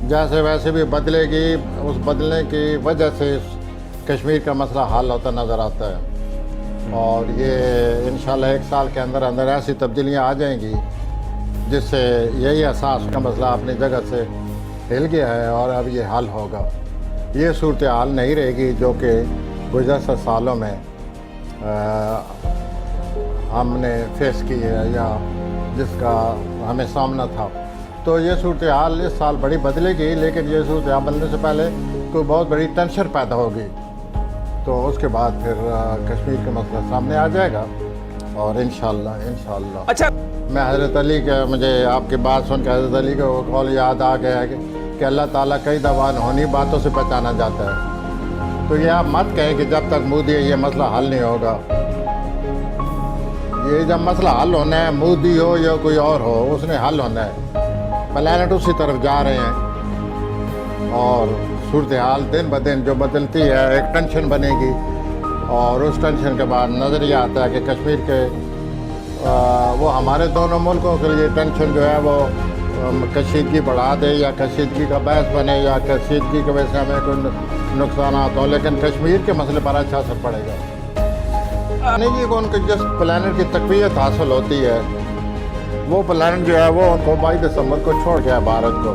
जैसे वैसे भी बदलेगी, उस बदलने की वजह से कश्मीर का मसला हल होता नज़र आता है। और ये इंशाल्लाह 1 साल के अंदर अंदर ऐसी तब्दीलियाँ आ जाएंगी जिससे यही एहसास का मसला अपनी जगह से हिल गया है और अब ये हल होगा। ये सूरत हाल नहीं रहेगी जो कि गुज़श्ता सालों में हमने फेस की है या जिसका हमें सामना था। तो ये सूरत हाल इस साल बड़ी बदलेगी, लेकिन ये सूरत हाल बदलने से पहले कोई बहुत बड़ी टेंशन पैदा होगी, तो उसके बाद फिर कश्मीर का मसला सामने आ जाएगा और इंशाल्लाह। अच्छा, मैं हज़रत अली का, मुझे आपकी बात सुन के हज़रत अली का वो कौल याद आ गया है कि अल्लाह ताला कई दफ़ा अनहोनी बातों से पहचाना जाता है। तो ये आप मत कहें कि जब तक मोदी है ये मसला हल नहीं होगा। ये जब मसला हल होना है, मोदी हो या कोई और हो, उसने हल होना है। प्लैनेट उसी तरफ जा रहे हैं और सूरत हाल दिन ब दिन जो बदलती है, एक टेंशन बनेगी और उस टेंशन के बाद नज़रिया आता है कि कश्मीर के वो हमारे दोनों मुल्कों के लिए टेंशन जो है वो कशीदगी बढ़ा दे या कशीदगी का बहस बने या कशीदगी की वजह से हमें कोई नुकसान हो, लेकिन कश्मीर के मसले पर अच्छा असर पड़ेगा। नहीं जी, उनके जिस प्लानट की तकवीत हासिल होती है वो प्लानट जो है वो उनको 22 दिसंबर को छोड़ गया भारत को।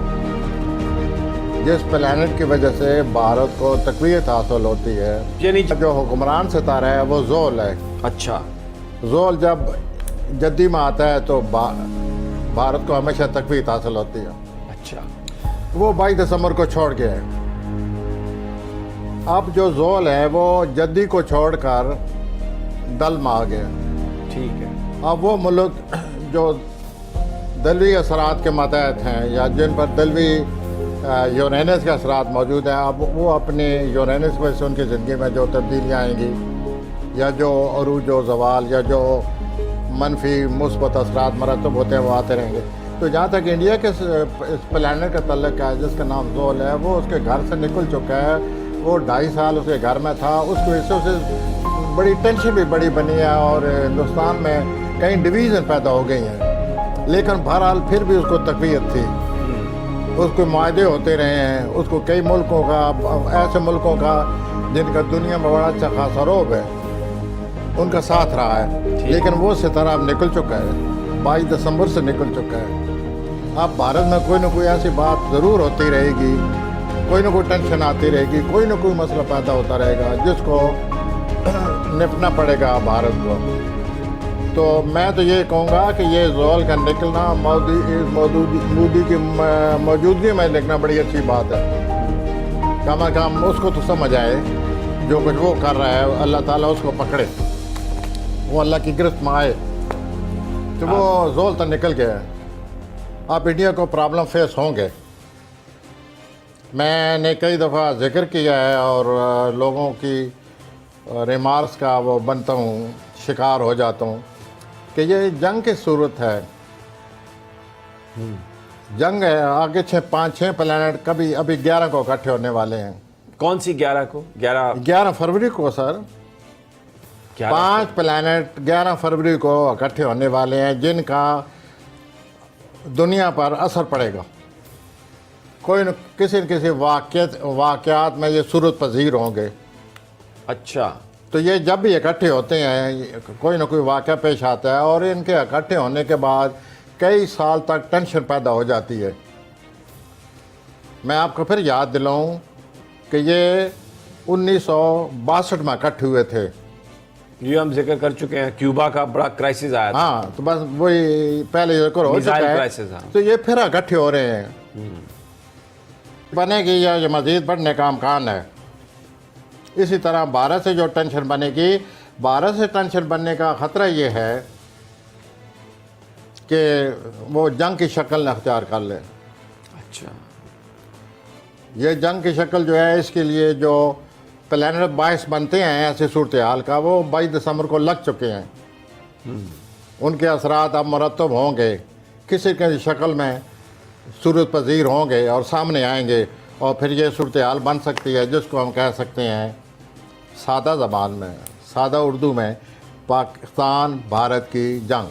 जिस प्लानट की वजह से भारत को तकवीत हासिल होती है, यानी जो हुक्मरान सितारा है वो जोल है। अच्छा, जोल जब जद्दी में आता है तो भारत को हमेशा तकवीत हासिल होती है। अच्छा, वो 22 दिसंबर को छोड़ गया है। अब जो जोल है वो जद्दी को छोड़कर दल में आ गया। ठीक है। अब वो मुल्क जो दलवी असरात के मातहत हैं या जिन पर दलवी यूरेनस के असरात मौजूद हैं, अब वो अपने यूरेनस की वजह से उनकी ज़िंदगी में जो तब्दीलियाँ आएंगी या जो अरूज व ज़वाल या जो मनफी मुस्बत असरात मरतब होते हैं वो आते रहेंगे। तो जहाँ तक इंडिया के इस प्लानट का तल्लक है जिसका नाम जोल है, वो उसके घर से निकल चुका है। वो 2.5 साल उसके घर में था, उसकी वजह से उसे बड़ी टेंशन भी बड़ी बनी है और हिंदुस्तान में कई डिवीज़न पैदा हो गई हैं। लेकिन बहरहाल फिर भी उसको तकवीत थी, उसको माहदे होते रहे हैं, उसको कई मुल्कों का, ऐसे मुल्कों का जिनका दुनिया में बड़ा अच्छा खासा रोब है, उनका साथ रहा है। लेकिन वो सितारा अब निकल चुका है, 22 दिसंबर से निकल चुका है। अब भारत में कोई ना कोई ऐसी बात ज़रूर होती रहेगी, कोई ना कोई टेंशन आती रहेगी, कोई ना कोई मसला पैदा होता रहेगा जिसको निपटना पड़ेगा भारत को। तो मैं तो ये कहूँगा कि ये जोल का निकलना मोदी की मौजूदगी में निकलना बड़ी अच्छी बात है। कम अज़ कम उसको तो समझ आए जो कुछ वो कर रहा है, अल्लाह ताला उसको पकड़े, वो अल्लाह की गिरफ्त में आए। तो वो जोल तो निकल गया है। अब इंडिया को प्रॉब्लम फेस होंगे। मैंने कई दफ़ा जिक्र किया है और लोगों की रिमार्क्स का वो बनता हूँ, शिकार हो जाता हूँ कि ये जंग की सूरत है। जंग है, आगे 5-6 प्लैनेट कभी अभी 11 को इकट्ठे होने वाले हैं। कौन सी 11 को? 11 फरवरी को सर। 5 प्लैनेट 11 फरवरी को इकट्ठे होने वाले हैं जिनका दुनिया पर असर पड़ेगा। कोई न किसी वाक़यात में ये सूरत पजीर होंगे। अच्छा, तो ये जब भी इकट्ठे होते हैं कोई ना कोई वाक़या पेश आता है और इनके इकट्ठे होने के बाद कई साल तक टेंशन पैदा हो जाती है। मैं आपको फिर याद दिलाऊं कि ये 1962 में इकट्ठे हुए थे। ये हम जिक्र कर चुके हैं, क्यूबा का बड़ा क्राइसिस आया था। हाँ, तो बस वही पहले जिक्र हो चुका है। तो ये फिर इकट्ठे हो रहे हैं। बनेगी या ये मज़ीद बढ़ने का अमकान है। इसी तरह भारत से जो टेंशन बनेगी, भारत से टेंशन बनने का ख़तरा ये है कि वो जंग की शक्ल अख्तियार कर ले। अच्छा, ये जंग की शक्ल जो है, इसके लिए जो प्लानट बायस बनते हैं ऐसे सूरत हाल का, वो 22 दिसंबर को लग चुके हैं। उनके असरात अब मरतब होंगे, किसी की शक्ल में सूरत पजीर होंगे और सामने आएंगे और फिर ये सूरत हाल बन सकती है जिसको हम कह सकते हैं सादा ज़बान में, सादा उर्दू में, पाकिस्तान भारत की जंग।